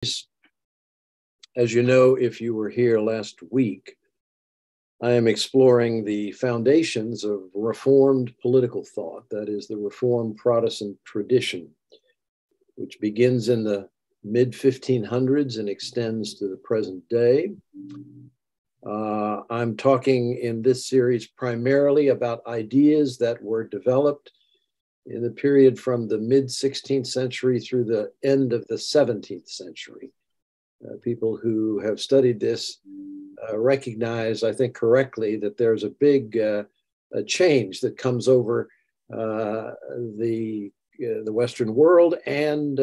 As you know, if you were here last week, I am exploring the foundations of Reformed political thought, that is, the Reformed Protestant tradition, which begins in the mid-1500s and extends to the present day. I'm talking in this series primarily about ideas that were developed in the period from the mid-16th century through the end of the 17th century. People who have studied this recognize, I think correctly, that there's a big change that comes over the Western world and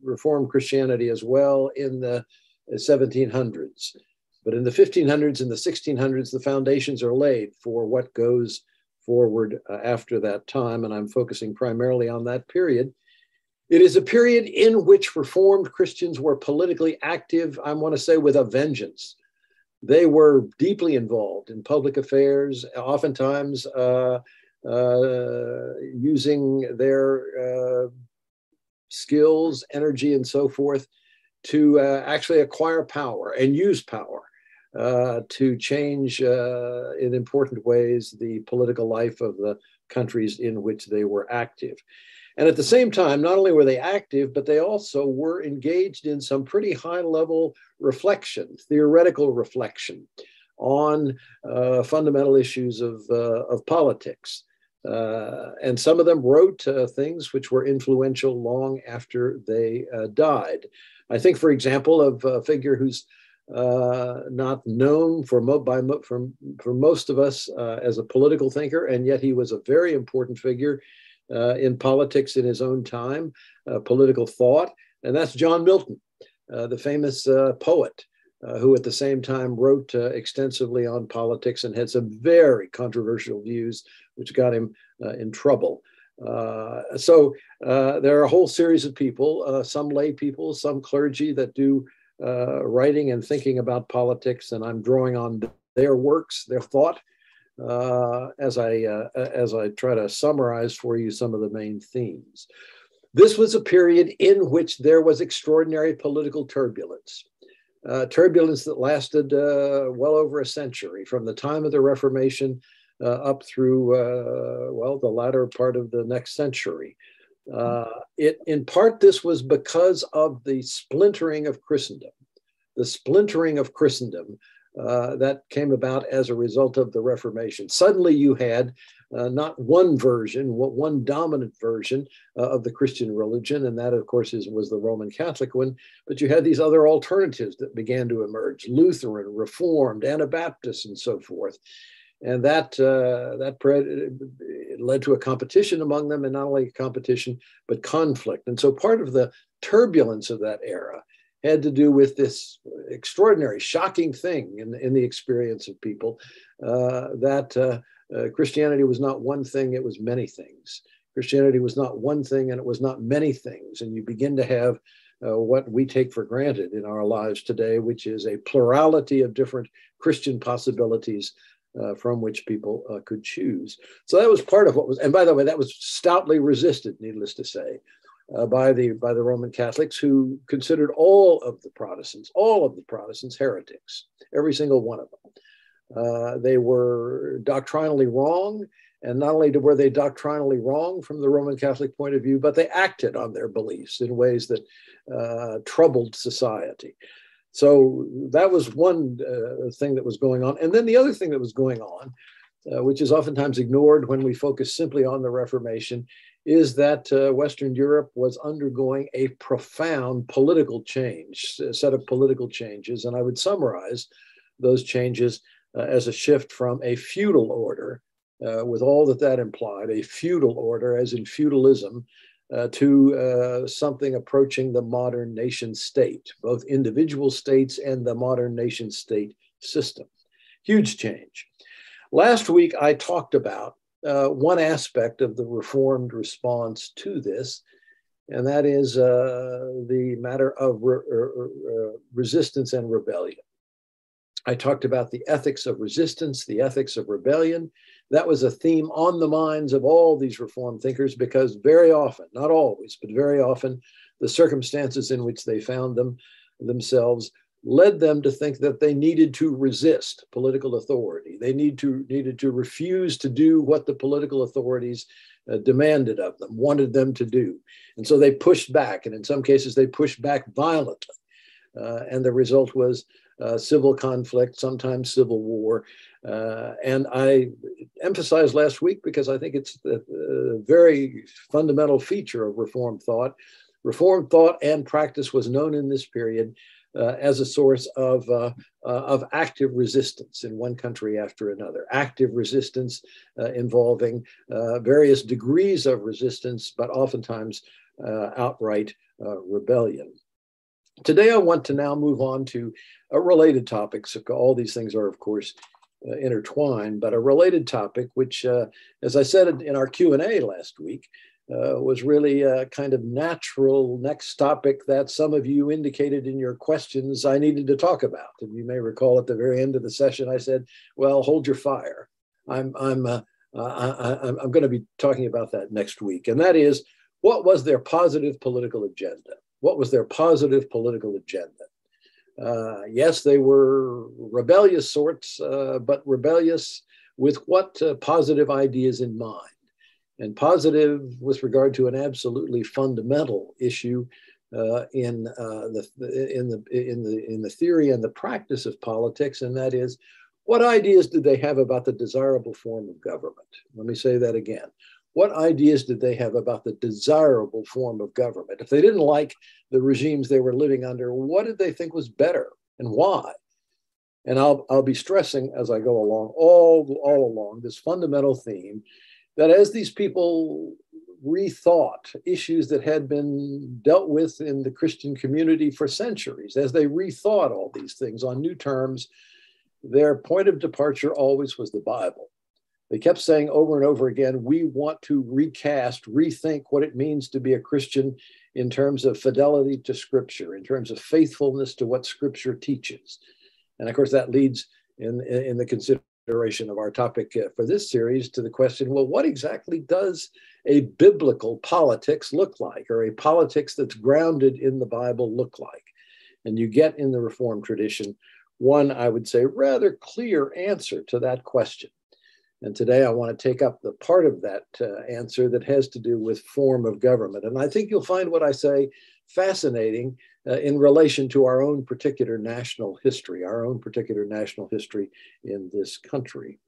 Reformed Christianity as well in the 1700s. But in the 1500s and the 1600s, the foundations are laid for what goes forward after that time, and I'm focusing primarily on that period. It is a period in which Reformed Christians were politically active, I want to say with a vengeance. They were deeply involved in public affairs, oftentimes using their skills, energy, and so forth to actually acquire power and use power to change in important ways the political life of the countries in which they were active. And at the same time, not only were they active, but they also were engaged in some pretty high-level reflection, theoretical reflection on fundamental issues of politics. And some of them wrote things which were influential long after they died. I think, for example, of a figure who's not known for most of us as a political thinker, and yet he was a very important figure in politics in his own time, political thought, and that's John Milton, the famous poet, who at the same time wrote extensively on politics and had some very controversial views, which got him in trouble. So there are a whole series of people, some lay people, some clergy that do writing and thinking about politics, and I'm drawing on their works, their thought, as I try to summarize for you some of the main themes. This was a period in which there was extraordinary political turbulence, turbulence that lasted well over a century, from the time of the Reformation up through, the latter part of the next century. In part, this was because of the splintering of Christendom. The splintering of Christendom that came about as a result of the Reformation. Suddenly you had not one version, one dominant version of the Christian religion, and that, of course, was the Roman Catholic one, but you had these other alternatives that began to emerge, Lutheran, Reformed, Anabaptist, and so forth. And that led to a competition among them, and not only competition, but conflict. And so part of the turbulence of that era had to do with this extraordinary, shocking thing in the experience of people, that Christianity was not one thing, it was many things. Christianity was not one thing, and it was not many things. And you begin to have what we take for granted in our lives today, which is a plurality of different Christian possibilities from which people could choose. So that was part of what was, and by the way, that was stoutly resisted, needless to say, by the Roman Catholics, who considered all of the Protestants heretics, every single one of them. They were doctrinally wrong, and not only were they doctrinally wrong from the Roman Catholic point of view, but they acted on their beliefs in ways that troubled society. So that was one thing that was going on. And then the other thing that was going on, which is oftentimes ignored when we focus simply on the Reformation, is that Western Europe was undergoing a profound political change, a set of political changes. And I would summarize those changes as a shift from a feudal order, with all that implied, a feudal order as in feudalism, to something approaching the modern nation state, both individual states and the modern nation state system. Huge change. Last week, I talked about one aspect of the Reformed response to this, and that is the matter of resistance and rebellion. I talked about the ethics of resistance, the ethics of rebellion. That was a theme on the minds of all these Reformed thinkers, because very often, not always, but very often, the circumstances in which they found themselves led them to think that they needed to resist political authority. They needed to refuse to do what the political authorities demanded of them, wanted them to do. And so they pushed back, and in some cases they pushed back violently. And the result was civil conflict, sometimes civil war. And I emphasized last week, because I think it's a very fundamental feature of Reformed thought. Reformed thought and practice was known in this period as a source of active resistance in one country after another. Active resistance involving various degrees of resistance, but oftentimes outright rebellion. Today, I want to now move on to a related topic. So all these things are, of course, intertwined, but a related topic, which, as I said in our Q&A last week, was really a kind of natural next topic that some of you indicated in your questions I needed to talk about. And you may recall at the very end of the session, I said, well, hold your fire. I'm going to be talking about that next week. And that is, what was their positive political agenda? What was their positive political agenda? Yes, they were rebellious sorts, but rebellious with what positive ideas in mind? And positive with regard to an absolutely fundamental issue in the theory and the practice of politics, and that is, what ideas did they have about the desirable form of government? Let me say that again. What ideas did they have about the desirable form of government? If they didn't like the regimes they were living under, what did they think was better and why? And I'll be stressing as I go along, all along, this fundamental theme that as these people rethought issues that had been dealt with in the Christian community for centuries, as they rethought all these things on new terms, their point of departure always was the Bible. They kept saying over and over again, we want to recast, rethink what it means to be a Christian in terms of fidelity to Scripture, in terms of faithfulness to what Scripture teaches. And of course, that leads in the consideration of our topic for this series to the question, well, what exactly does a biblical politics look like, or a politics that's grounded in the Bible look like? And you get in the Reformed tradition one, I would say, rather clear answer to that question. And today I want to take up the part of that answer that has to do with form of government. And I think you'll find what I say fascinating in relation to our own particular national history, in this country.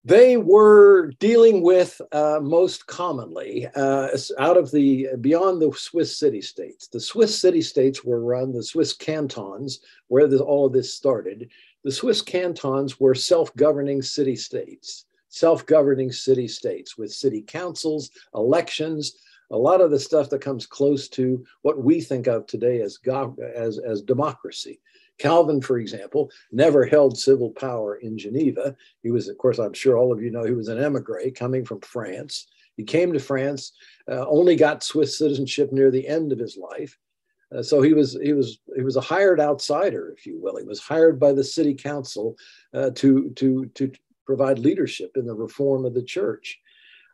They were dealing with most commonly beyond the Swiss city-states. The Swiss city-states were run, the Swiss cantons, where all of this started. The Swiss cantons were self-governing city-states with city councils, elections, a lot of the stuff that comes close to what we think of today as democracy. Calvin, for example, never held civil power in Geneva. He was, of course, I'm sure all of you know, he was an emigre coming from France. He came to France, only got Swiss citizenship near the end of his life. So he was a hired outsider, if you will. He was hired by the city council to provide leadership in the reform of the church.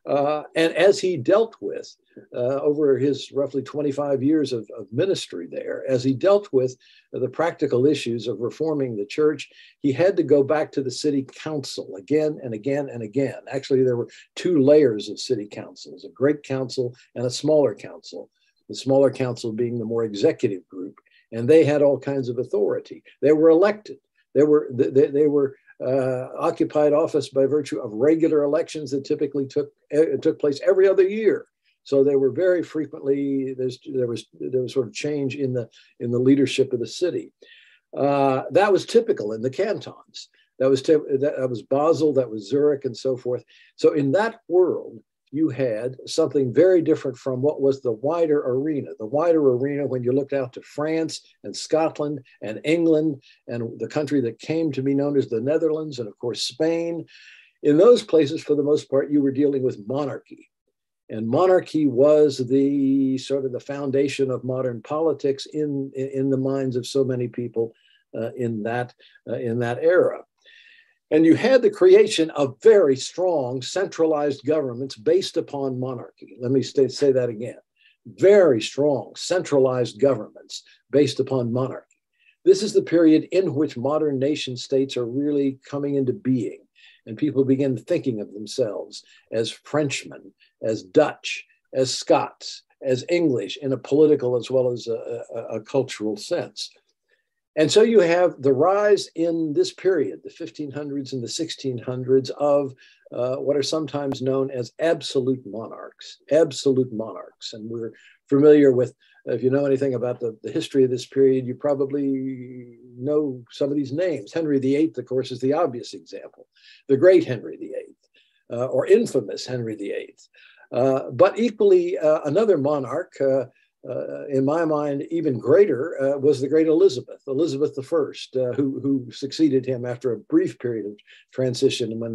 And as he dealt with, over his roughly 25 years of ministry there, as he dealt with the practical issues of reforming the church, he had to go back to the city council again and again and again. Actually, there were two layers of city councils, a great council and a smaller council. The smaller council being the more executive group, and they had all kinds of authority. They were elected. They were occupied office by virtue of regular elections that typically took place every other year. So they were very frequently, there was sort of change in the leadership of the city. That was typical in the cantons. That was Basel, that was Zurich, and so forth. So in that world, you had something very different from what was the wider arena. The wider arena, when you looked out to France and Scotland and England and the country that came to be known as the Netherlands, and of course Spain, in those places, for the most part, you were dealing with monarchy. And monarchy was the sort of the foundation of modern politics in the minds of so many people in that era. And you had the creation of very strong centralized governments based upon monarchy. Let me say that again. very strong centralized governments based upon monarchy. This is the period in which modern nation states are really coming into being, and people begin thinking of themselves as Frenchmen, as Dutch, as Scots, as English in a political as well as a cultural sense. And so you have the rise in this period, the 1500s and the 1600s, of what are sometimes known as absolute monarchs. And we're familiar with, if you know anything about the history of this period, you probably know some of these names. Henry VIII, of course, is the obvious example. The great Henry VIII, or infamous Henry VIII. But equally, another monarch, in my mind, even greater, was the great Elizabeth I, who succeeded him after a brief period of transition when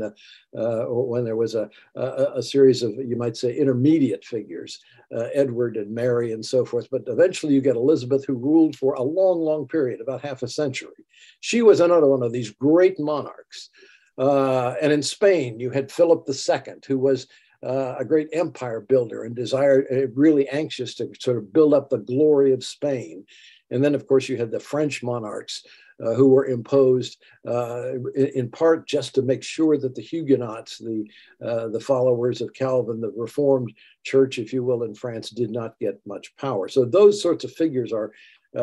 there was a series of, you might say, intermediate figures, Edward and Mary and so forth. But eventually you get Elizabeth, who ruled for a long, long period, about half a century. She was another one of these great monarchs. And in Spain, you had Philip II, who was a great empire builder and really anxious to sort of build up the glory of Spain. And then, of course, you had the French monarchs who were imposed in part just to make sure that the Huguenots, the followers of Calvin, the Reformed Church, if you will, in France, did not get much power. So those sorts of figures are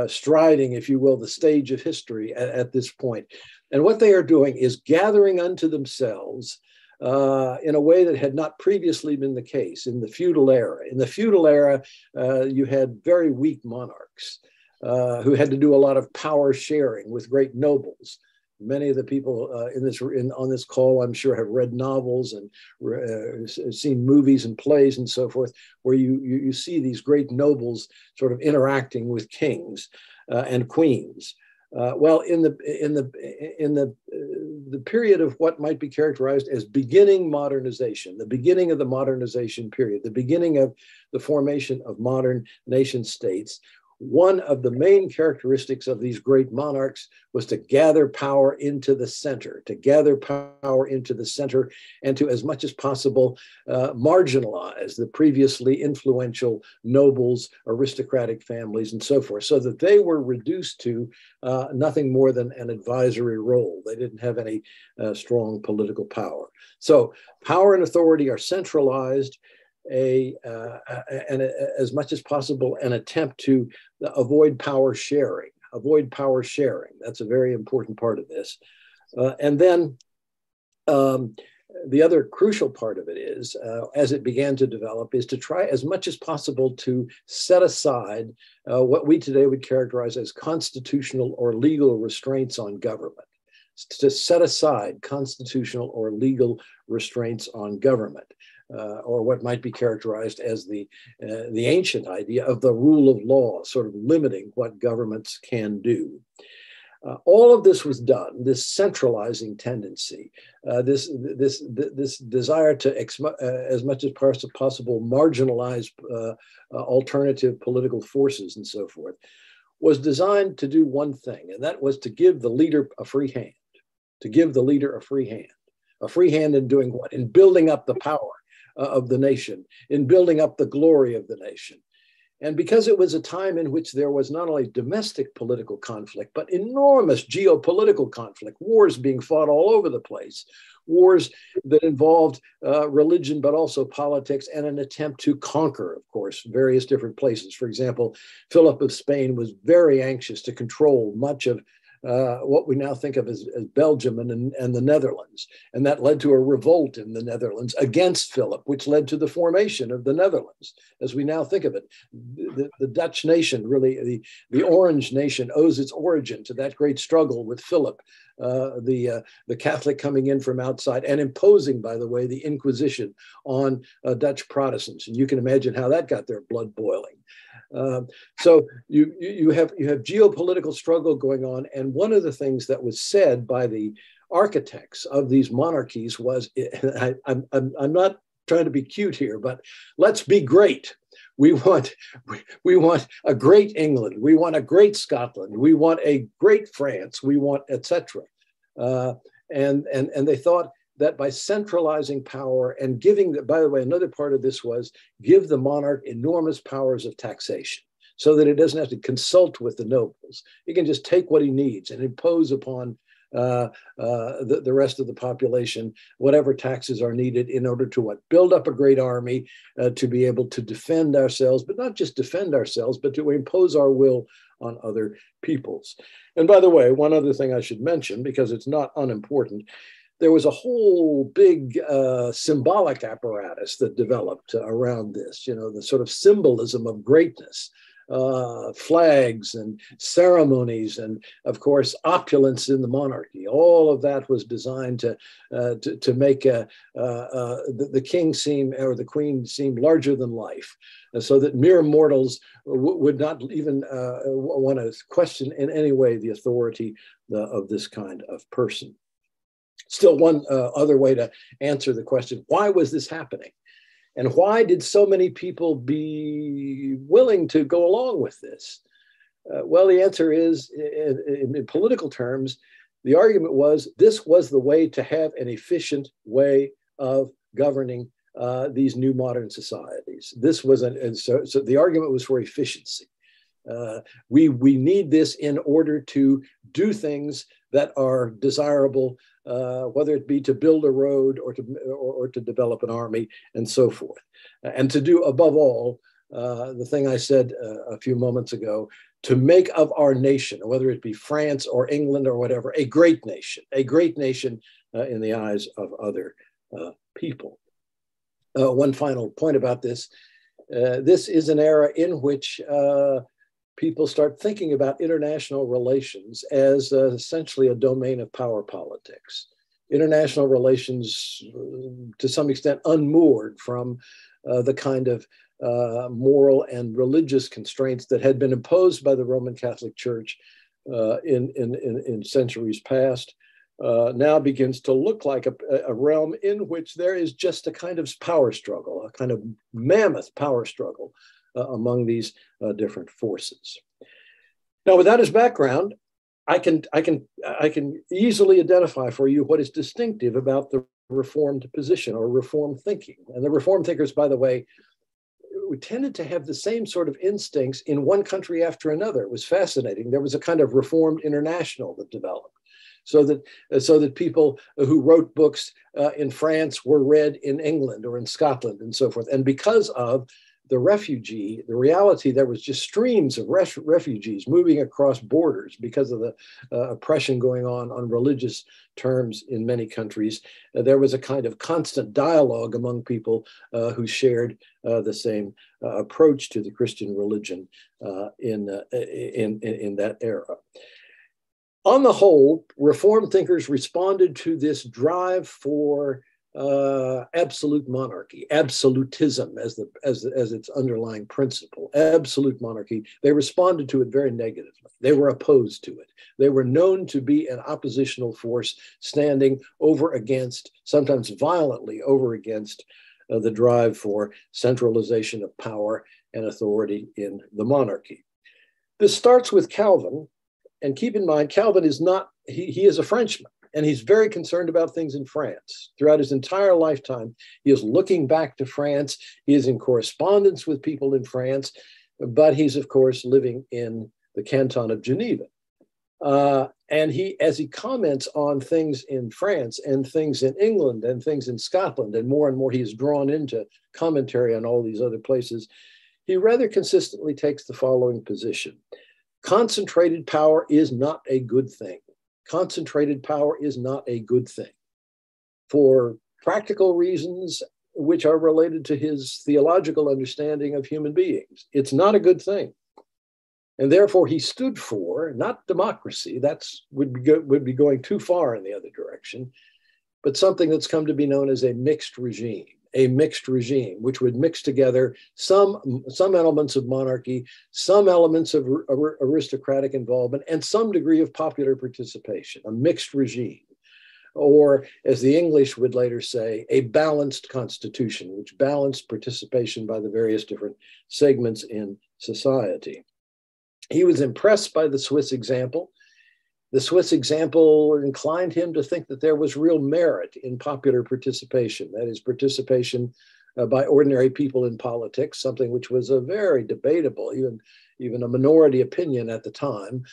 striding, if you will, the stage of history at this point. And what they are doing is gathering unto themselves in a way that had not previously been the case in the feudal era. In the feudal era, you had very weak monarchs who had to do a lot of power sharing with great nobles. Many of the people on this call, I'm sure, have read novels and seen movies and plays and so forth, where you see these great nobles sort of interacting with kings and queens. Well, in the period of what might be characterized as beginning modernization, the beginning of the modernization period, the beginning of the formation of modern nation states, one of the main characteristics of these great monarchs was to gather power into the center, and to, as much as possible, marginalize the previously influential nobles, aristocratic families, and so forth, so that they were reduced to nothing more than an advisory role. They didn't have any strong political power. So power and authority are centralized, and as much as possible, an attempt to avoid power sharing. That's a very important part of this. And then the other crucial part of it is, as it began to develop, is to try as much as possible to set aside what we today would characterize as constitutional or legal restraints on government. To set aside constitutional or legal restraints on government. Or what might be characterized as the ancient idea of the rule of law, sort of limiting what governments can do. All of this was done, this centralizing tendency, this desire to, as much as possible, marginalize alternative political forces and so forth, was designed to do one thing, and that was to give the leader a free hand, a free hand in doing what? In building up the power of the nation, in building up the glory of the nation. And because it was a time in which there was not only domestic political conflict, but enormous geopolitical conflict, wars being fought all over the place, wars that involved religion, but also politics, and an attempt to conquer, of course, various different places. For example, Philip of Spain was very anxious to control much of what we now think of as Belgium and the Netherlands. And that led to a revolt in the Netherlands against Philip, which led to the formation of the Netherlands, as we now think of it. The Dutch nation, really, the Orange nation, owes its origin to that great struggle with Philip, the Catholic coming in from outside and imposing, by the way, the Inquisition on Dutch Protestants. And you can imagine how that got their blood boiling. So you have geopolitical struggle going on, and one of the things that was said by the architects of these monarchies was, I'm not trying to be cute here, but let's be great. We want a great England. We want a great Scotland. We want a great France. We want etc. And they thought that by centralizing power and giving, by the way, another part of this was give the monarch enormous powers of taxation so that it doesn't have to consult with the nobles. He can just take what he needs and impose upon the rest of the population whatever taxes are needed in order to what? Build up a great army to be able to defend ourselves, but not just defend ourselves, but to impose our will on other peoples. And by the way, one other thing I should mention, because it's not unimportant, there was a whole big symbolic apparatus that developed around this, you know, the sort of symbolism of greatness, flags and ceremonies, and of course, opulence in the monarchy. All of that was designed to make the king seem, or the queen seem, larger than life, so that mere mortals would not even want to question in any way the authority of this kind of person. Still, one other way to answer the question, why was this happening? And why did so many people be willing to go along with this? Well, the answer is, in political terms, the argument was this was the way to have an efficient way of governing these new modern societies. This was so the argument was for efficiency. We need this in order to do things that are desirable, whether it be to build a road or to develop an army and so forth. And to do, above all, the thing I said a few moments ago, to make of our nation, whether it be France or England or whatever, a great nation in the eyes of other people. One final point about this. This is an era in which people start thinking about international relations as essentially a domain of power politics. International relations, to some extent, unmoored from the kind of moral and religious constraints that had been imposed by the Roman Catholic Church in centuries past, now begins to look like a realm in which there is just a kind of power struggle, a kind of mammoth power struggle among these different forces. Now, with that as background, I can easily identify for you what is distinctive about the Reformed position or Reformed thinking. And the Reformed thinkers, by the way, tended to have the same sort of instincts in one country after another. It was fascinating. There was a kind of Reformed international that developed, so that people who wrote books in France were read in England or in Scotland and so forth. And because of the reality, there was just streams of refugees moving across borders because of the oppression going on religious terms in many countries. There was a kind of constant dialogue among people who shared the same approach to the Christian religion in that era. On the whole, Reformed thinkers responded to this drive for absolute monarchy, absolutism as its underlying principle, absolute monarchy. They responded to it very negatively. They were opposed to it. They were known to be an oppositional force standing over against, sometimes violently over against, the drive for centralization of power and authority in the monarchy. This starts with Calvin, and keep in mind, Calvin is not, he is a Frenchman. And he's very concerned about things in France. Throughout his entire lifetime, he is looking back to France. He is in correspondence with people in France, but he's, of course, living in the canton of Geneva. And as he comments on things in France and things in England and things in Scotland, and more he is drawn into commentary on all these other places, he rather consistently takes the following position. Concentrated power is not a good thing. Concentrated power is not a good thing for practical reasons which are related to his theological understanding of human beings. It's not a good thing. And therefore he stood for, not democracy, would be going too far in the other direction, but something that's come to be known as a mixed regime, which would mix together some elements of monarchy, some elements of aristocratic involvement, and some degree of popular participation, a mixed regime. Or, as the English would later say, a balanced constitution, which balanced participation by the various different segments in society. He was impressed by the Swiss example. The Swiss example inclined him to think that there was real merit in popular participation, that is, participation by ordinary people in politics, something which was a very debatable, even a minority opinion at the time.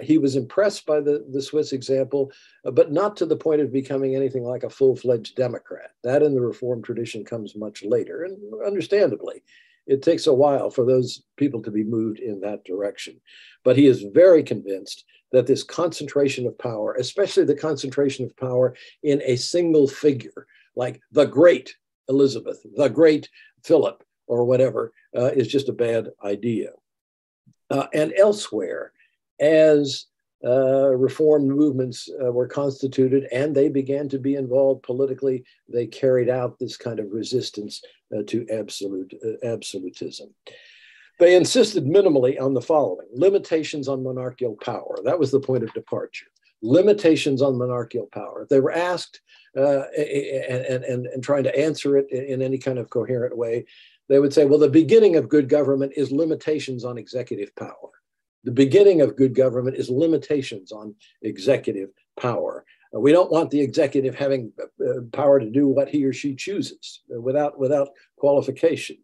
He was impressed by the Swiss example, but not to the point of becoming anything like a full-fledged Democrat. That in the Reformed tradition comes much later, and understandably, it takes a while for those people to be moved in that direction. But he is very convinced that this concentration of power, especially the concentration of power in a single figure, like the great Elizabeth, the great Philip, or whatever, is just a bad idea. And elsewhere, as reform movements were constituted and they began to be involved politically, they carried out this kind of resistance to absolutism. They insisted minimally on the following: limitations on monarchical power. That was the point of departure. Limitations on monarchical power. If they were asked and trying to answer it in any kind of coherent way, they would say, well, the beginning of good government is limitations on executive power. The beginning of good government is limitations on executive power. We don't want the executive having power to do what he or she chooses without qualification.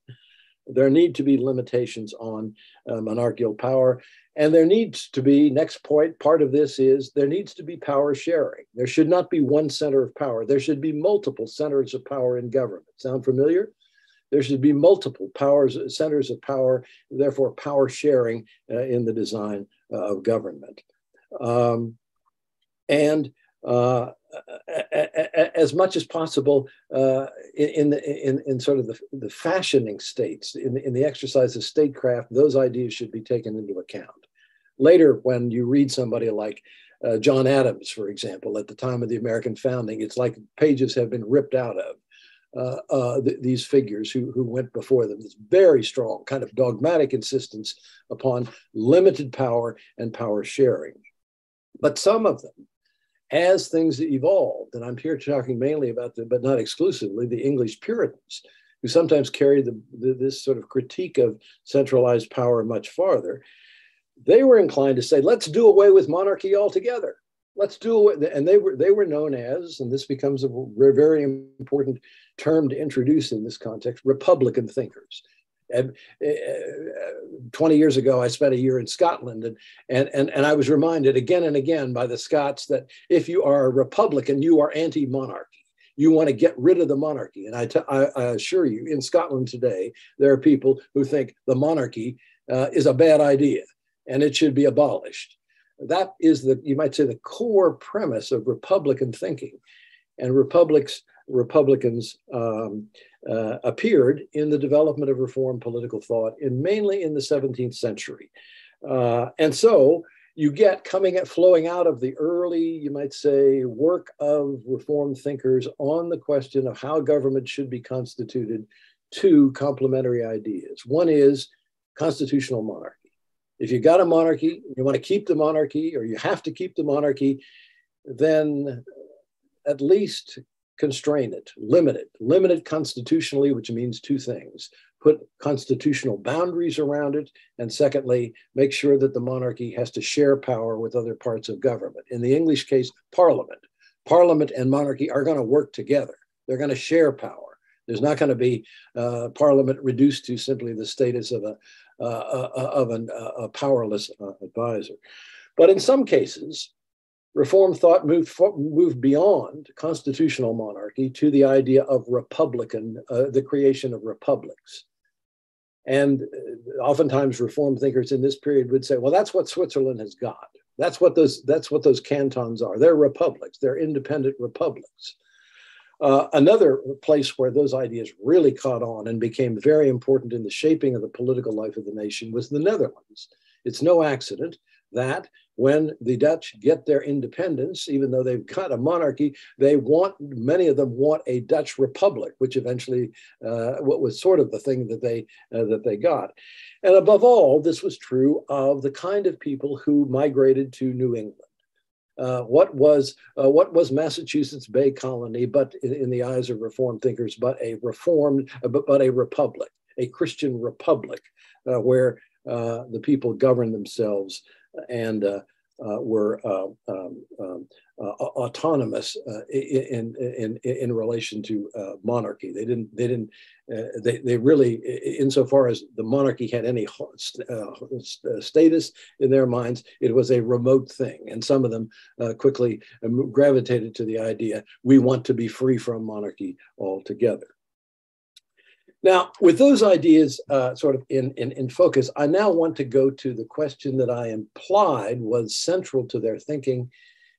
There need to be limitations on monarchical power. And there needs to be, next point, part of this is there needs to be power sharing. There should not be one center of power. There should be multiple centers of power in government. Sound familiar? There should be multiple centers of power, therefore power sharing in the design of government. As much as possible in sort of the fashioning states, in the exercise of statecraft, those ideas should be taken into account. Later, when you read somebody like John Adams, for example, at the time of the American founding, it's like pages have been ripped out of these figures who went before them. This very strong kind of dogmatic insistence upon limited power and power sharing. But some of them, as things evolved, and I'm here talking mainly about but not exclusively, the English Puritans, who sometimes carried this sort of critique of centralized power much farther, they were inclined to say, let's do away with monarchy altogether. Let's do away, and they were known as, and this becomes a very important term to introduce in this context, Republican thinkers. And 20 years ago, I spent a year in Scotland, and I was reminded again and again by the Scots that if you are a Republican, you are anti-monarchy. You want to get rid of the monarchy. And I assure you, in Scotland today, there are people who think the monarchy is a bad idea and it should be abolished. That is you might say, the core premise of Republican thinking. And Republicans appeared in the development of Reformed political thought, mainly in the 17th century. And so you get flowing out of the early, you might say, work of Reformed thinkers on the question of how government should be constituted, two complementary ideas. One is constitutional monarchy. If you got a monarchy, you want to keep the monarchy, or you have to keep the monarchy, then at least constrain it, limit it constitutionally, which means two things: put constitutional boundaries around it, and secondly, make sure that the monarchy has to share power with other parts of government. In the English case, Parliament. Parliament and monarchy are going to work together. They're going to share power. There's not going to be Parliament reduced to simply the status of a powerless advisor. But in some cases, Reform thought moved beyond constitutional monarchy to the idea of the creation of republics. And oftentimes Reform thinkers in this period would say, well, that's what Switzerland has got. That's what those cantons are. They're republics. They're independent republics. Another place where those ideas really caught on and became very important in the shaping of the political life of the nation was the Netherlands. It's no accident that when the Dutch get their independence, even though they've got a monarchy, many of them want a Dutch republic, which eventually what was sort of the thing that they got. And above all, this was true of the kind of people who migrated to New England. What was Massachusetts Bay Colony, but in the eyes of Reformed thinkers, but a republic, a Christian republic, where the people govern themselves and were autonomous in relation to monarchy. They really, insofar as the monarchy had any status in their minds, it was a remote thing. And some of them quickly gravitated to the idea, we want to be free from monarchy altogether. Now, with those ideas sort of in focus, I now want to go to the question that I implied was central to their thinking,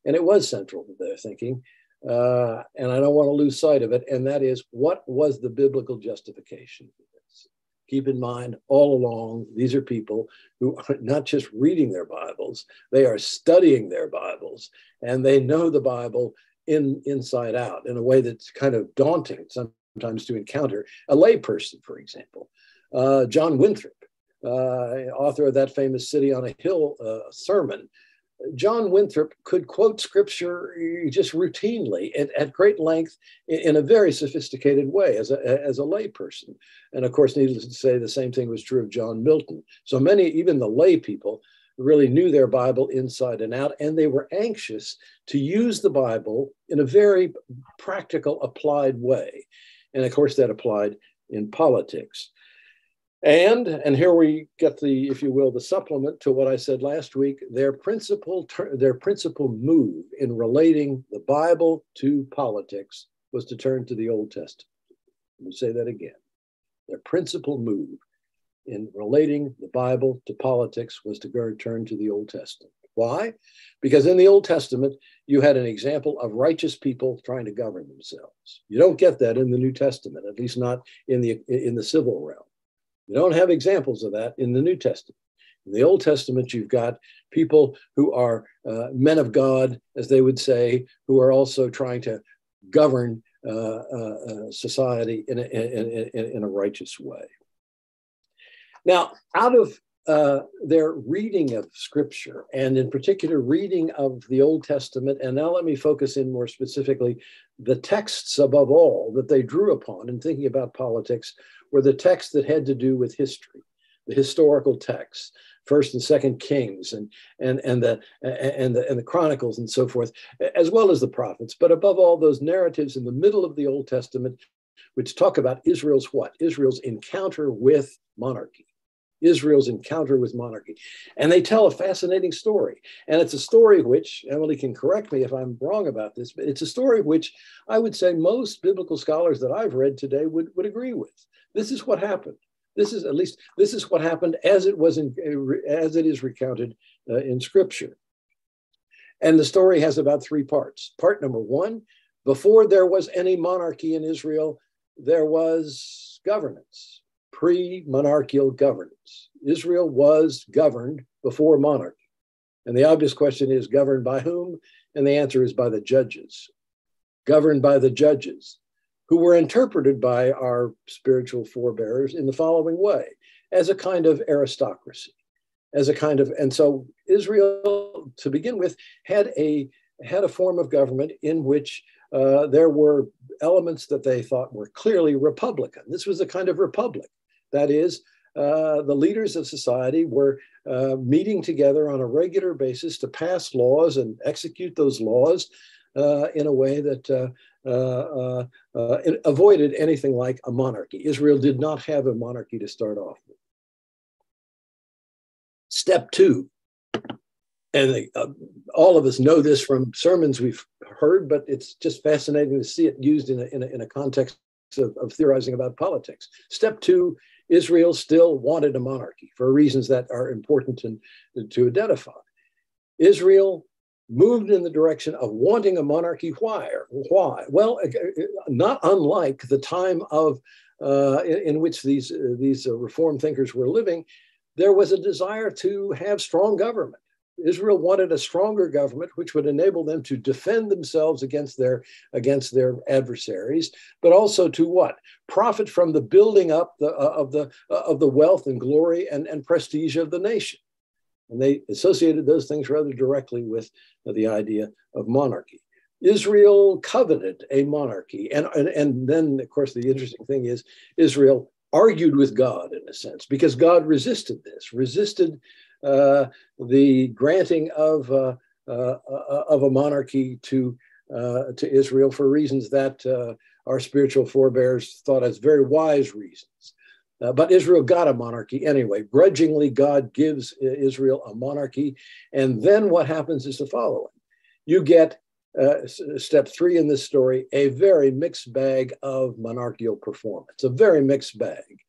and it was central to their thinking, and I don't want to lose sight of it, and that is, what was the biblical justification for this? Keep in mind, all along, these are people who are not just reading their Bibles, they are studying their Bibles, and they know the Bible inside out in a way that's kind of daunting sometimes to encounter. A layperson, for example, John Winthrop, author of that famous City on a Hill sermon. John Winthrop could quote scripture just routinely at great length in a very sophisticated way as a layperson. And of course, needless to say, the same thing was true of John Milton. So many, even the lay people, really knew their Bible inside and out, and they were anxious to use the Bible in a very practical, applied way. And of course, that applied in politics. And here we get the, if you will, the supplement to what I said last week. Their principal move in relating the Bible to politics was to turn to the Old Testament. Let me say that again. Their principal move in relating the Bible to politics was to turn to the Old Testament. Why? Because in the Old Testament, you had an example of righteous people trying to govern themselves. You don't get that in the New Testament, at least not in the civil realm. You don't have examples of that in the New Testament. In the Old Testament, you've got people who are men of God, as they would say, who are also trying to govern society in a righteous way. Now, out of their reading of Scripture, and in particular reading of the Old Testament, and now let me focus in more specifically, the texts above all that they drew upon in thinking about politics were the texts that had to do with history, the historical texts, First and Second Kings, and the Chronicles, and so forth, as well as the prophets. But above all, those narratives in the middle of the Old Testament, which talk about Israel's what? Israel's encounter with monarchy. Israel's encounter with monarchy. And they tell a fascinating story. And it's a story which, Emily can correct me if I'm wrong about this, but it's a story which I would say most biblical scholars that I've read today would agree with. This is what happened. This is what happened as it is recounted in Scripture. And the story has about three parts. Part number one, before there was any monarchy in Israel, there was governance. Pre-monarchical governance. Israel was governed before monarchy. And the obvious question is, governed by whom? And the answer is by the judges. Governed by the judges, who were interpreted by our spiritual forebears in the following way, as a kind of aristocracy, and so Israel, to begin with, had a form of government in which there were elements that they thought were clearly Republican. This was a kind of republic. That is, the leaders of society were meeting together on a regular basis to pass laws and execute those laws in a way that it avoided anything like a monarchy. Israel did not have a monarchy to start off with. Step two, and all of us know this from sermons we've heard, but it's just fascinating to see it used in a context of theorizing about politics. Step two, Israel still wanted a monarchy for reasons that are important to identify. Israel moved in the direction of wanting a monarchy. Why? Well, not unlike the time of in which these reform thinkers were living, there was a desire to have strong government. Israel wanted a stronger government, which would enable them to defend themselves against their adversaries, but also to what? Profit from the building up of the wealth and glory and prestige of the nation. And they associated those things rather directly with the idea of monarchy. Israel coveted a monarchy. And then, of course, the interesting thing is Israel argued with God, in a sense, because God resisted this, resisted the granting of a monarchy to Israel for reasons that our spiritual forebears thought as very wise reasons. But Israel got a monarchy anyway. Grudgingly, God gives Israel a monarchy. And then what happens is the following. You get, step 3 in this story, a very mixed bag of monarchical performance, a very mixed bag.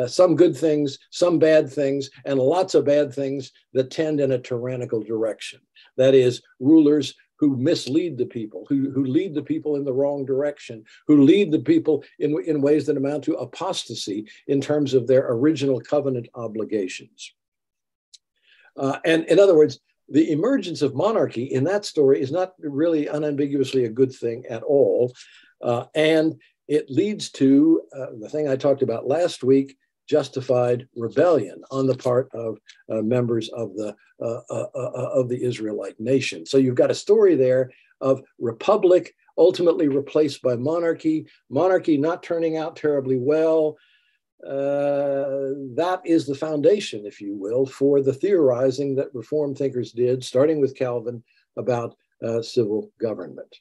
Some good things, some bad things, and lots of bad things that tend in a tyrannical direction. That is, rulers who mislead the people, who lead the people in the wrong direction, who lead the people in ways that amount to apostasy in terms of their original covenant obligations. And in other words, the emergence of monarchy in that story is not really unambiguously a good thing at all. And it leads to the thing I talked about last week, justified rebellion on the part of members of the Israelite nation. So you've got a story there of republic ultimately replaced by monarchy, monarchy not turning out terribly well. That is the foundation, if you will, for the theorizing that Reformed thinkers did, starting with Calvin, about civil government.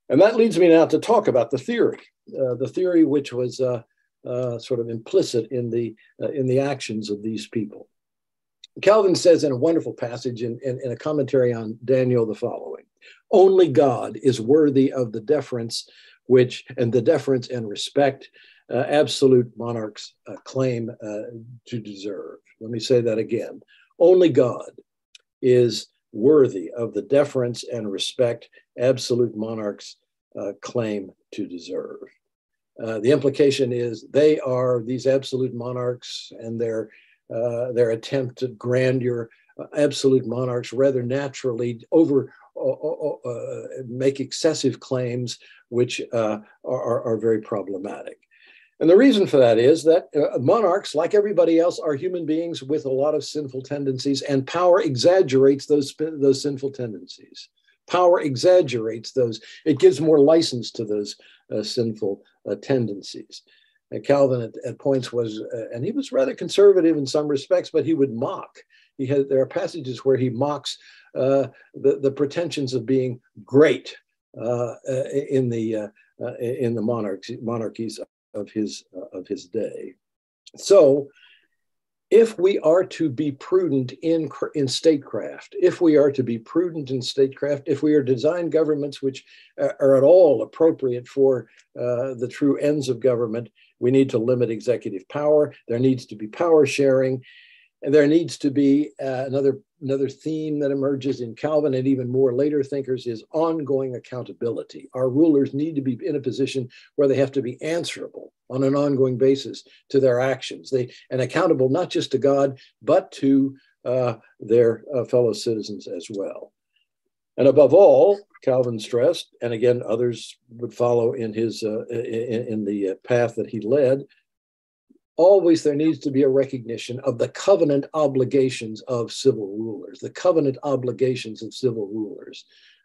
And that leads me now to talk about the theory which was sort of implicit in the actions of these people. Calvin says in a wonderful passage in a commentary on Daniel the following: only God is worthy of the deference and respect absolute monarchs claim to deserve. Let me say that again. Only God is worthy of the deference and respect absolute monarchs claim to deserve. The implication is these absolute monarchs and their attempt at grandeur, absolute monarchs rather naturally make excessive claims which are very problematic. And the reason for that is that monarchs, like everybody else, are human beings with a lot of sinful tendencies, and power exaggerates those sinful tendencies. Power exaggerates those. It gives more license to those sinful tendencies. And Calvin at points was, and he was rather conservative in some respects, but he would mock. There are passages where he mocks the pretensions of being great in the monarchies of his day. So, if we are to be prudent in statecraft, if we are to design governments which are at all appropriate for the true ends of government, we need to limit executive power. There needs to be power sharing. And there needs to be another theme that emerges in Calvin and even more later thinkers is ongoing accountability. Our rulers need to be in a position where they have to be answerable on an ongoing basis to their actions. And accountable not just to God, but to their fellow citizens as well. And above all, Calvin stressed, and again, others would follow in the path that he led, always there needs to be a recognition of the covenant obligations of civil rulers,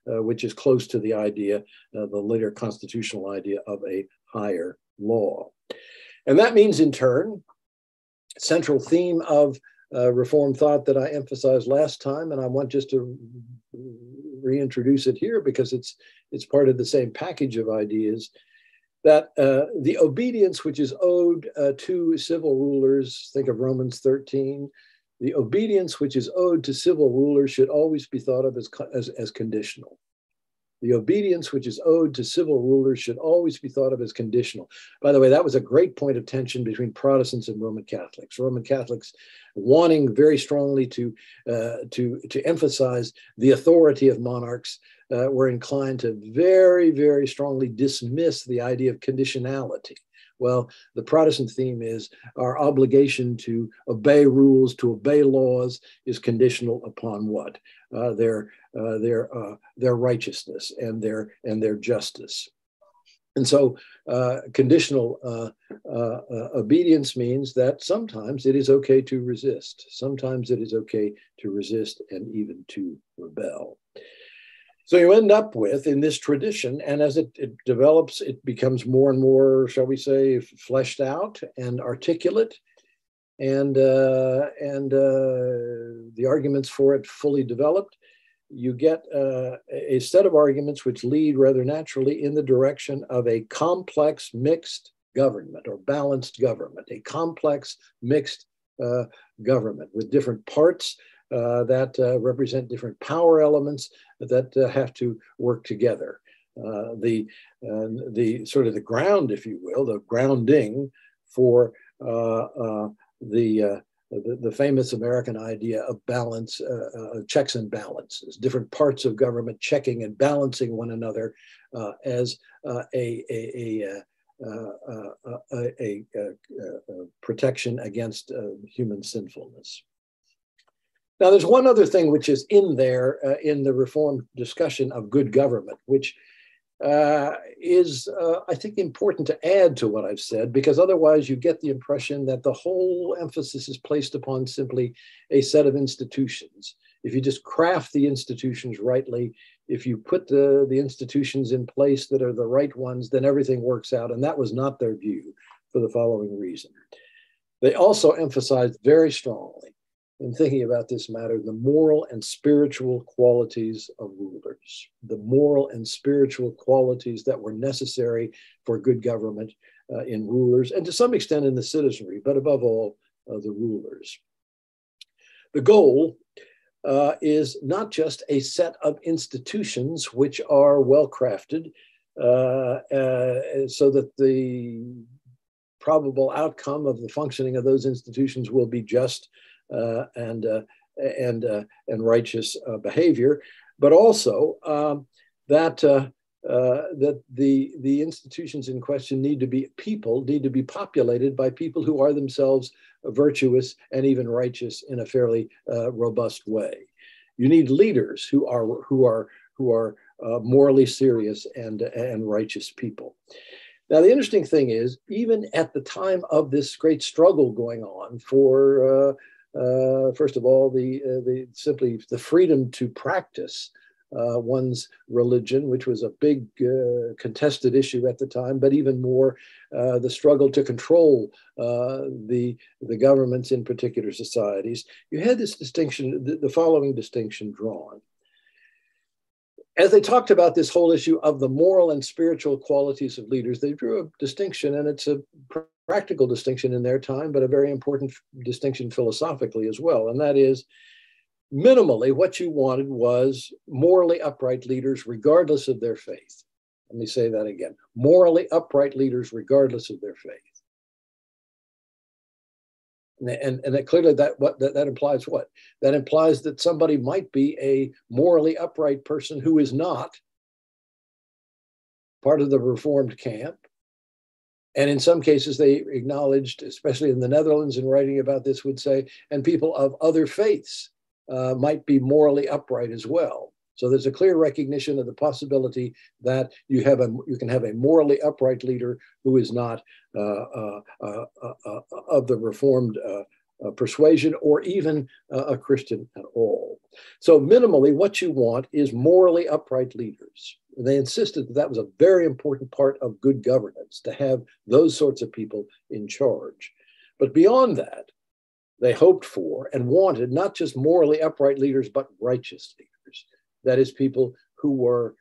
which is close to the idea, the later constitutional idea of a higher law. And that means, in turn, central theme of Reformed thought that I emphasized last time, and I want just to reintroduce it here because it's part of the same package of ideas, that the obedience which is owed to civil rulers, think of Romans 13, the obedience which is owed to civil rulers should always be thought of as conditional. The obedience which is owed to civil rulers should always be thought of as conditional. By the way, that was a great point of tension between Protestants and Roman Catholics. Roman Catholics wanting very strongly to emphasize the authority of monarchs were inclined to very, very strongly dismiss the idea of conditionality. Well, the Protestant theme is our obligation to obey rules, to obey laws is conditional upon what? Their righteousness and their justice. And so conditional obedience means that sometimes it is okay to resist. Sometimes it is okay to resist and even to rebel. So you end up with, in this tradition, and as it develops, it becomes more and more, shall we say, fleshed out and articulate. the arguments for it fully developed, you get a set of arguments which lead rather naturally in the direction of a complex mixed government or balanced government, a complex mixed government with different parts that represent different power elements that have to work together. The sort of the ground, if you will, the grounding for the famous American idea of balance, checks and balances, different parts of government checking and balancing one another as a protection against human sinfulness. Now, there's one other thing which is in there in the Reformed discussion of good government, which is, I think, important to add to what I've said, because otherwise you get the impression that the whole emphasis is placed upon simply a set of institutions. If you just craft the institutions rightly, if you put the institutions in place that are the right ones, then everything works out. And that was not their view for the following reason. They also emphasized very strongly in thinking about this matter, the moral and spiritual qualities of rulers, the moral and spiritual qualities that were necessary for good government in rulers, and to some extent in the citizenry, but above all, the rulers. The goal is not just a set of institutions which are well crafted so that the probable outcome of the functioning of those institutions will be just and righteous behavior, but also that the institutions in question need to be populated by people who are themselves virtuous and even righteous in a fairly robust way. You need leaders who are morally serious and righteous people. Now, the interesting thing is, even at the time of this great struggle going on for first of all, simply the freedom to practice one's religion, which was a big contested issue at the time, but even more the struggle to control the governments in particular societies. You had this distinction, the following distinction drawn. As they talked about this whole issue of the moral and spiritual qualities of leaders, they drew a distinction, and it's a practical distinction in their time, but a very important distinction philosophically as well. And that is, minimally, what you wanted was morally upright leaders, regardless of their faith. Let me say that again. Morally upright leaders, regardless of their faith. And that clearly that implies what? That implies that somebody might be a morally upright person who is not part of the Reformed camp. And in some cases, they acknowledged, especially in the Netherlands, in writing about this, would say, and people of other faiths might be morally upright as well. So there's a clear recognition of the possibility that you can have a morally upright leader who is not of the Reformed persuasion or even a Christian at all. So minimally, what you want is morally upright leaders. And they insisted that that was a very important part of good governance, to have those sorts of people in charge. But beyond that, they hoped for and wanted not just morally upright leaders, but righteous leaders. That is, people who were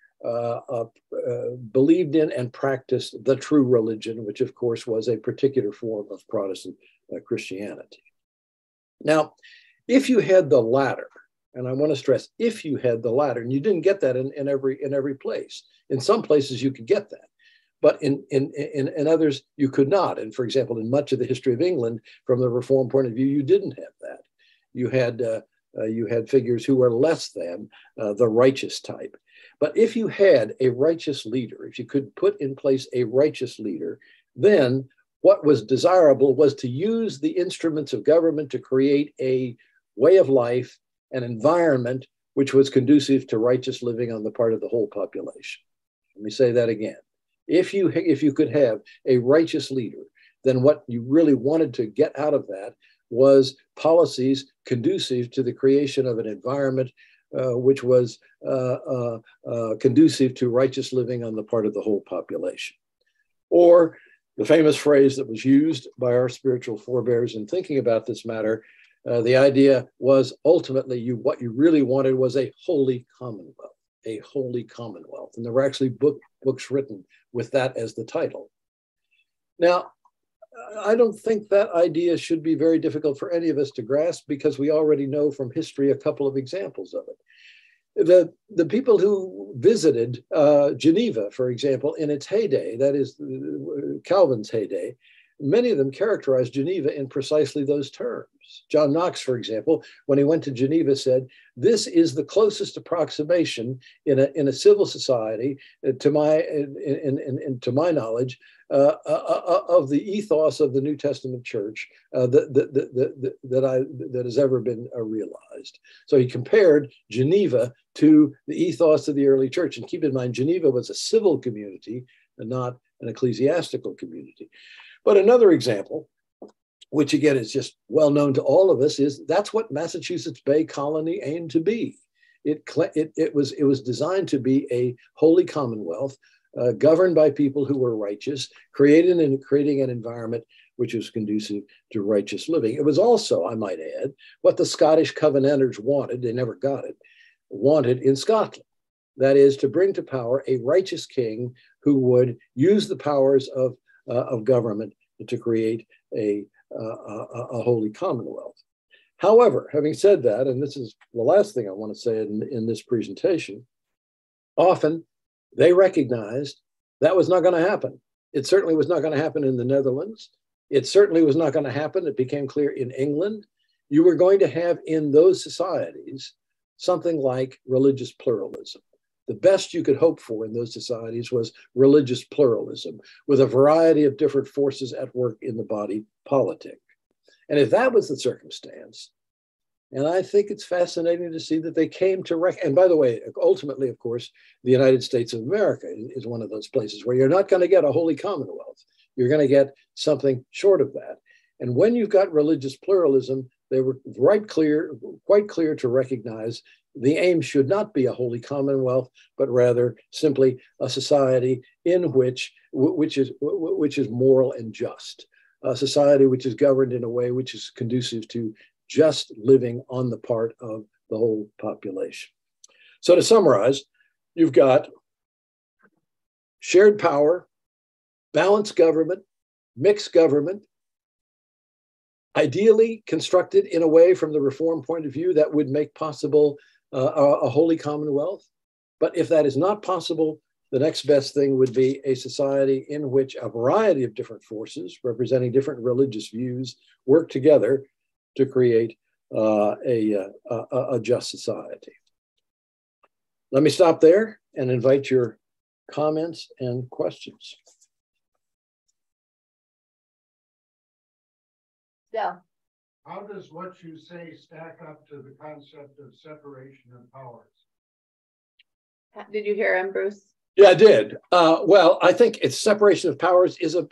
believed in and practiced the true religion, which of course was a particular form of Protestant Christianity. Now, if you had the latter, and I want to stress, if you had the latter, and you didn't get that in every place. In some places you could get that, but in others you could not. And for example, in much of the history of England, from the Reform point of view, you didn't have that. You had figures who were less than the righteous type. But if you had a righteous leader, if you could put in place a righteous leader, then what was desirable was to use the instruments of government to create a way of life, an environment which was conducive to righteous living on the part of the whole population. Let me say that again. If you could have a righteous leader, then what you really wanted to get out of that was policies conducive to the creation of an environment which was conducive to righteous living on the part of the whole population. Or the famous phrase that was used by our spiritual forebears in thinking about this matter, the idea was ultimately what you really wanted was a holy commonwealth, a holy commonwealth. And there were actually books written with that as the title. Now, I don't think that idea should be very difficult for any of us to grasp because we already know from history a couple of examples of it. The people who visited Geneva, for example, in its heyday, that is Calvin's heyday, many of them characterized Geneva in precisely those terms. John Knox, for example, when he went to Geneva, said, "This is the closest approximation in a civil society, to my knowledge, of the ethos of the New Testament Church that has ever been realized." So he compared Geneva to the ethos of the early church. And keep in mind, Geneva was a civil community and not an ecclesiastical community. But another example, which again is just well known to all of us, is that's what Massachusetts Bay Colony aimed to be. It was designed to be a holy commonwealth governed by people who were righteous, creating an environment which was conducive to righteous living. It was also, I might add, what the Scottish Covenanters wanted, they never got it, wanted in Scotland. That is, to bring to power a righteous king who would use the powers of government to create a holy commonwealth. However, having said that, and this is the last thing I want to say in this presentation, often they recognized that was not going to happen. It certainly was not going to happen in the Netherlands. It certainly was not going to happen. It became clear in England. You were going to have in those societies something like religious pluralism. The best you could hope for in those societies was religious pluralism with a variety of different forces at work in the body politic. And if that was the circumstance, and I think it's fascinating to see that they came to and by the way, ultimately, of course, the United States of America is one of those places where you're not going to get a holy commonwealth. You're going to get something short of that. And when you've got religious pluralism, they were quite clear to recognize the aim should not be a holy commonwealth, but rather simply a society in which is moral and just, a society which is governed in a way which is conducive to just living on the part of the whole population. So to summarize, you've got shared power, balanced government, mixed government, ideally constructed in a way from the reform point of view that would make possible a holy commonwealth. But if that is not possible, the next best thing would be a society in which a variety of different forces representing different religious views work together to create a just society. Let me stop there and invite your comments and questions. Yeah. How does what you say stack up to the concept of separation of powers? Did you hear him, Bruce? Yeah, I did. Well, I think its separation of powers is a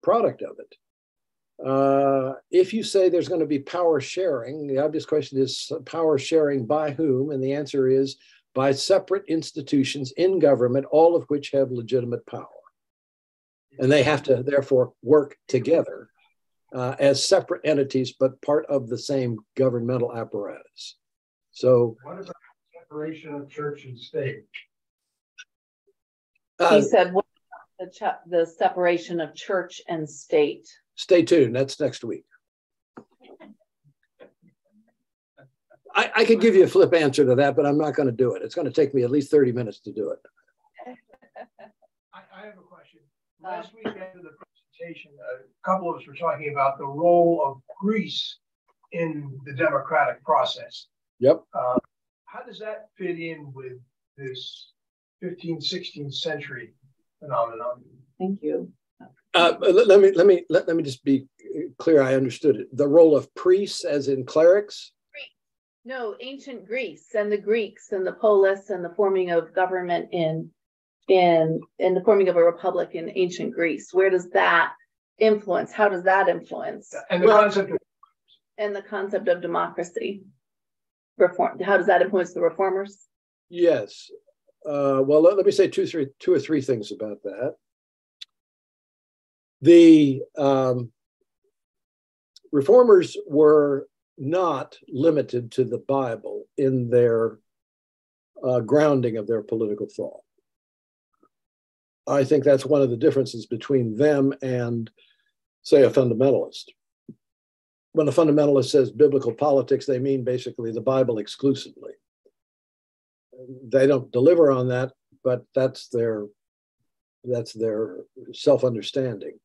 product of it. If you say there's going to be power sharing, the obvious question is power sharing by whom? And the answer is by separate institutions in government, all of which have legitimate power. And they have to therefore work together as separate entities, but part of the same governmental apparatus. So, what about separation of church and state? He said, what about the separation of church and state? Stay tuned. That's next week. I could give you a flip answer to that, but I'm not going to do it. It's going to take me at least 30 minutes to do it. I have a question. Last week after the presentation, a couple of us were talking about the role of Greece in the democratic process. Yep. How does that fit in with this 15th, 16th century phenomenon? Thank you. Let me just be clear. I understood it. The role of priests, as in clerics. No, ancient Greece and the Greeks and the polis and the forming of government in the forming of a republic in ancient Greece. Where does that influence? How does that influence? And the concept of democracy. Reform. How does that influence the reformers? Yes. Well, let me say two or three things about that. The reformers were not limited to the Bible in their grounding of their political thought. I think that's one of the differences between them and, say, a fundamentalist. When a fundamentalist says biblical politics, they mean basically the Bible exclusively. They don't deliver on that, but that's their self-understanding.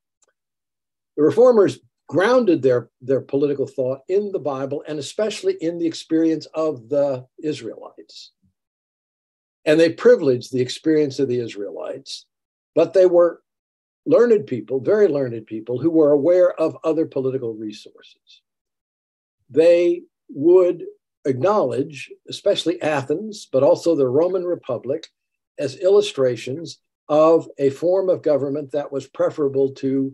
The reformers grounded their political thought in the Bible, and especially in the experience of the Israelites. And they privileged the experience of the Israelites, but they were learned people, very learned people, who were aware of other political resources. They would acknowledge, especially Athens, but also the Roman Republic, as illustrations of a form of government that was preferable to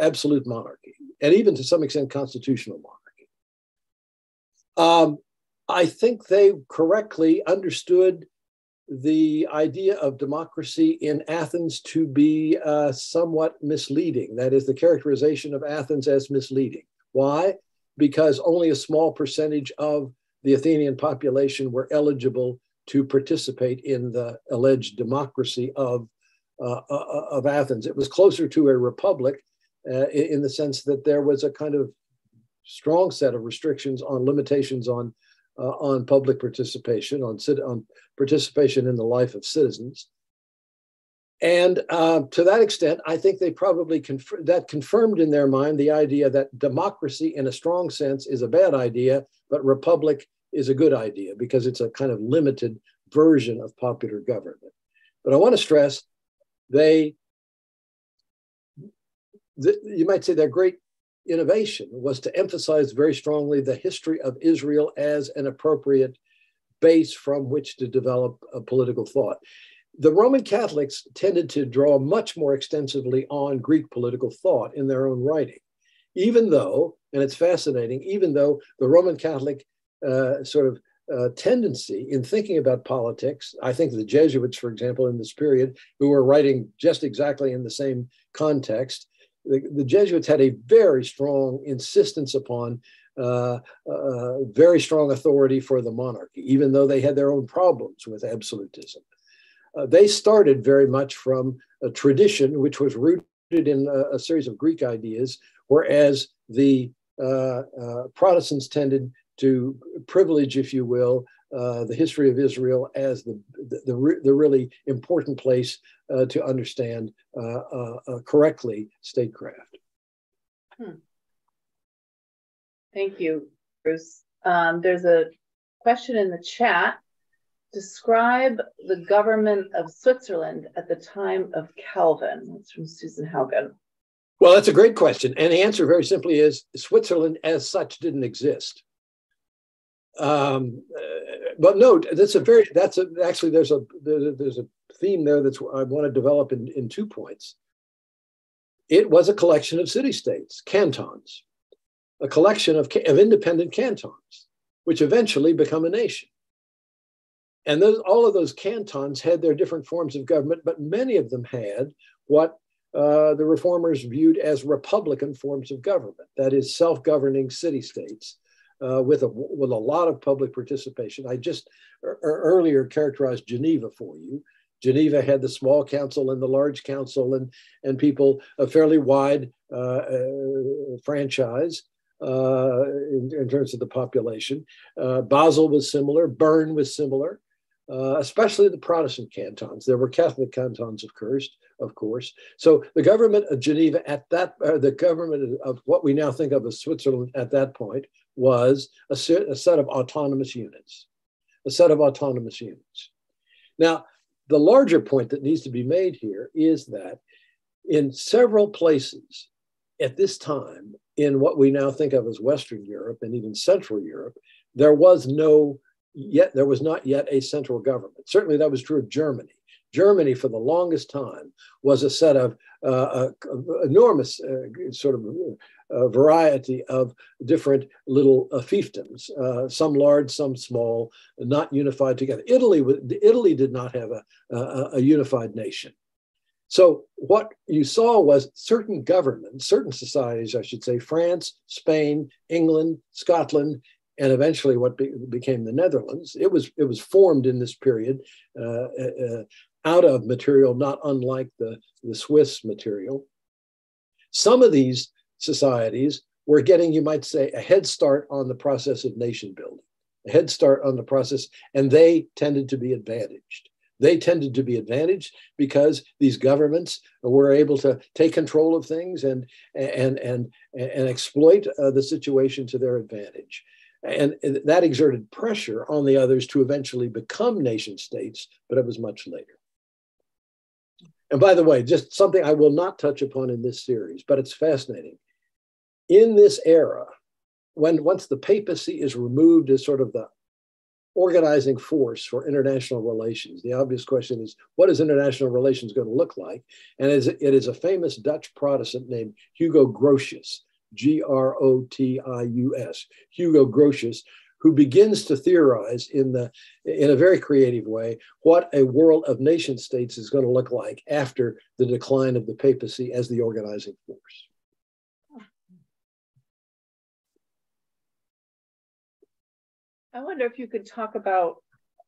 absolute monarchy, and even to some extent constitutional monarchy. I think they correctly understood the idea of democracy in Athens to be somewhat misleading. That is, the characterization of Athens as misleading. Why? Because only a small percentage of the Athenian population were eligible to participate in the alleged democracy of Athens. It was closer to a republic in the sense that there was a kind of strong set of restrictions on limitations on public participation, on participation in the life of citizens. And to that extent, I think they probably confirmed in their mind the idea that democracy in a strong sense is a bad idea, but republic is a good idea because it's a kind of limited version of popular government. But I want to stress you might say their great innovation was to emphasize very strongly the history of Israel as an appropriate base from which to develop a political thought. The Roman Catholics tended to draw much more extensively on Greek political thought in their own writing, even though, and it's fascinating, even though the Roman Catholic tendency in thinking about politics, I think the Jesuits, for example, in this period, who were writing just exactly in the same context, the Jesuits had a very strong insistence upon very strong authority for the monarchy, even though they had their own problems with absolutism. They started very much from a tradition which was rooted in a series of Greek ideas, whereas the Protestants tended to privilege, if you will, the history of Israel as the really important place to understand correctly statecraft. Thank you, Bruce. There's a question in the chat. Describe the government of Switzerland at the time of Calvin. That's from Susan Haugen. Well, that's a great question. And the answer very simply is Switzerland as such didn't exist. But no, actually there's a theme there that's I want to develop in 2 points. It was a collection of city-states, cantons, a collection of independent cantons, which eventually become a nation. And all of those cantons had their different forms of government, but many of them had what the reformers viewed as republican forms of government, that is, self-governing city-states with a lot of public participation. I just earlier characterized Geneva for you. Geneva had the small council and the large council and people, a fairly wide franchise in terms of the population. Basel was similar, Bern was similar. Especially the Protestant cantons. There were Catholic cantons, of course. So the government of Geneva the government of what we now think of as Switzerland at that point was a set of autonomous units, Now, the larger point that needs to be made here is that in several places at this time, in what we now think of as Western Europe and even Central Europe, there was not yet a central government. Certainly that was true of Germany. Germany, for the longest time, was a set of enormous variety of different little fiefdoms, some large, some small, not unified together. Italy did not have a unified nation. So what you saw was certain governments, certain societies, I should say, France, Spain, England, Scotland, and eventually what became the Netherlands. It was formed in this period out of material not unlike the Swiss material. Some of these societies were getting, you might say, a head start on the process of nation building, a head start on the process, and they tended to be advantaged. They tended to be advantaged because these governments were able to take control of things and exploit the situation to their advantage. And that exerted pressure on the others to eventually become nation states, but it was much later. And by the way, just something I will not touch upon in this series, but it's fascinating. In this era, once the papacy is removed as sort of the organizing force for international relations, the obvious question is, what is international relations going to look like? And it is a famous Dutch Protestant named Hugo Grotius, Grotius, Hugo Grotius, who begins to theorize in a very creative way what a world of nation states is going to look like after the decline of the papacy as the organizing force. I wonder if you could talk about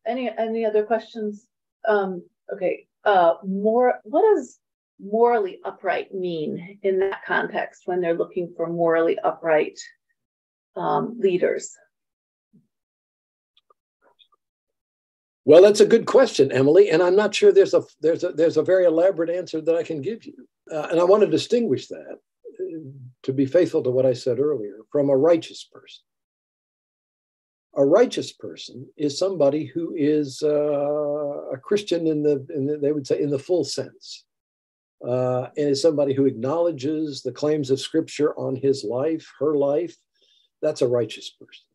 any other questions. Okay, what does morally upright mean in that context when they're looking for morally upright leaders? Well, that's a good question, Emily, and I'm not sure there's a very elaborate answer that I can give you. And I want to distinguish that, to be faithful to what I said earlier, from a righteous person. A righteous person is somebody who is a Christian they would say in the full sense, and is somebody who acknowledges the claims of Scripture on his life, her life. That's a righteous person.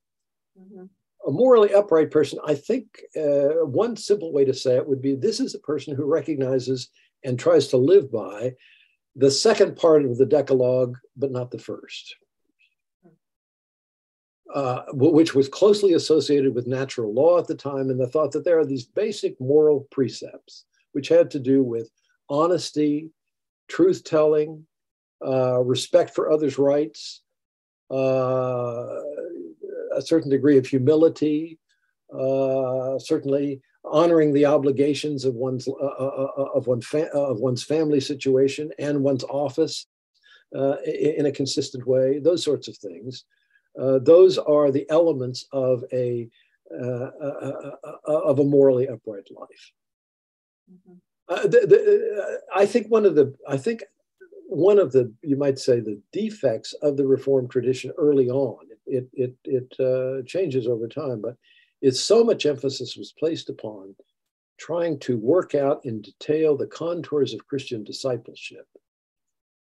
Mm-hmm. A morally upright person, I think one simple way to say it would be, this is a person who recognizes and tries to live by the second part of the Decalogue, but not the first, which was closely associated with natural law at the time, and the thought that there are these basic moral precepts which had to do with honesty, truth-telling, respect for others' rights, a certain degree of humility, certainly honoring the obligations of one's family situation and one's office in a consistent way. Those sorts of things. Those are the elements of a morally upright life. Mm-hmm. I think one of the you might say the defects of the Reformed tradition early on, it changes over time, but it's so much emphasis was placed upon trying to work out in detail the contours of Christian discipleship,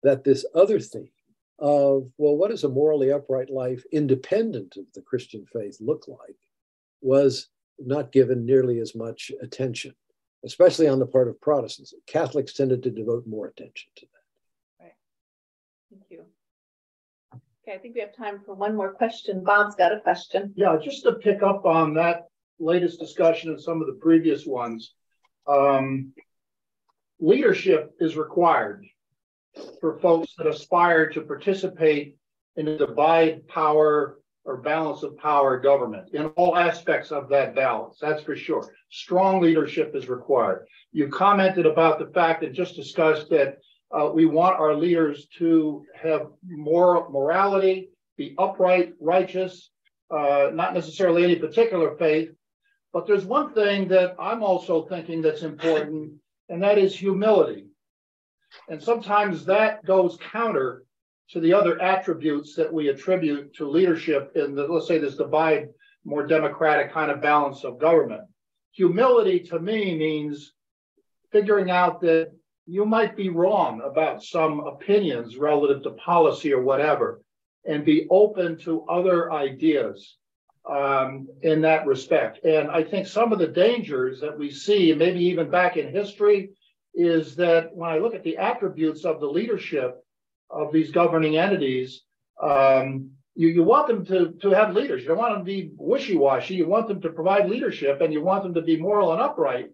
that this other theme of, well, what does a morally upright life independent of the Christian faith look like, was not given nearly as much attention, especially on the part of Protestants. Catholics tended to devote more attention to that. Right. Thank you. Okay, I think we have time for one more question. Bob's got a question. Yeah, just to pick up on that latest discussion and some of the previous ones, leadership is required for folks that aspire to participate in a divide power or balance of power government in all aspects of that balance, that's for sure. Strong leadership is required. You commented about the fact that just discussed that we want our leaders to have morality, be upright, righteous, not necessarily any particular faith. But there's one thing that I'm also thinking that's important, and that is humility. And sometimes that goes counter to the other attributes that we attribute to leadership in the, let's say, this divide, more democratic kind of balance of government. Humility to me means figuring out that you might be wrong about some opinions relative to policy or whatever, and be open to other ideas in that respect. And I think some of the dangers that we see, maybe even back in history, is that when I look at the attributes of the leadership of these governing entities, you want them to have leaders. You don't want them to be wishy-washy. You want them to provide leadership, and you want them to be moral and upright.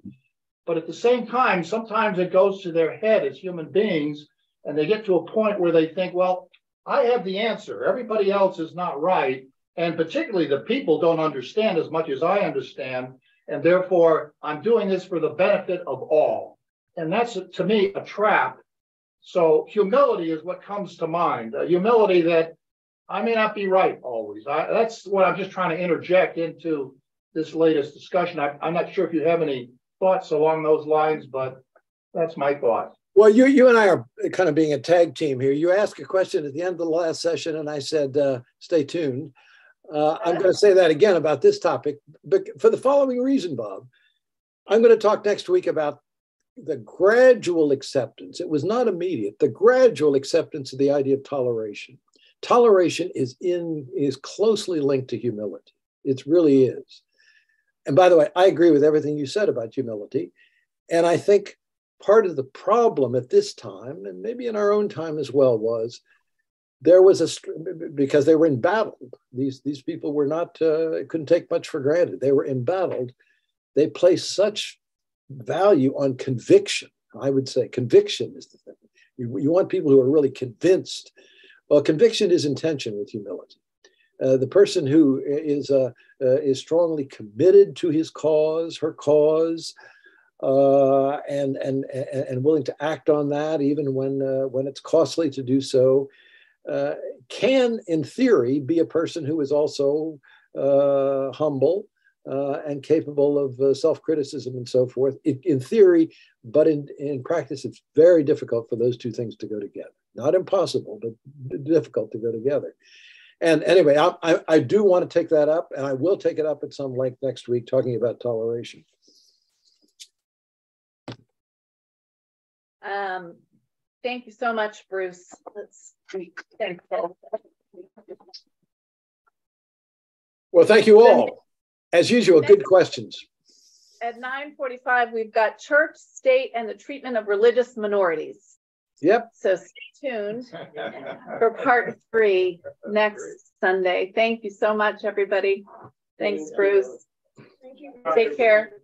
But at the same time, sometimes it goes to their head as human beings, and they get to a point where they think, well, I have the answer. Everybody else is not right. And particularly the people don't understand as much as I understand. And therefore, I'm doing this for the benefit of all. And that's, to me, a trap. So humility is what comes to mind. Humility that I may not be right always. That's what I'm just trying to interject into this latest discussion. I'm not sure if you have any thoughts along those lines, but that's my thought. Well, you and I are kind of being a tag team here. You asked a question at the end of the last session, and I said, stay tuned. I'm going to say that again about this topic, but for the following reason, Bob. I'm going to talk next week about the gradual acceptance. It was not immediate. The gradual acceptance of the idea of toleration. Toleration is closely linked to humility. It really is. And by the way, I agree with everything you said about humility. And I think part of the problem at this time, and maybe in our own time as well, was there was because they were embattled. These people were not, couldn't take much for granted. They were embattled. They placed such value on conviction. I would say conviction is the thing. You want people who are really convinced. Well, conviction is in tension with humility. The person who is strongly committed to his cause, her cause, and willing to act on that, even when it's costly to do so, can, in theory, be a person who is also humble and capable of self-criticism and so forth. In theory, but in practice, it's very difficult for those two things to go together. Not impossible, but difficult to go together. And anyway, I do want to take that up, and I will take it up at some length next week, talking about toleration. Thank you so much, Bruce. That's thankful. Well, thank you all. As usual, good questions. At 9:45, we've got church, state, and the treatment of religious minorities. Yep. So stay tuned for part 3 next Sunday. Thank you so much, everybody. Thanks, Bruce. Take care.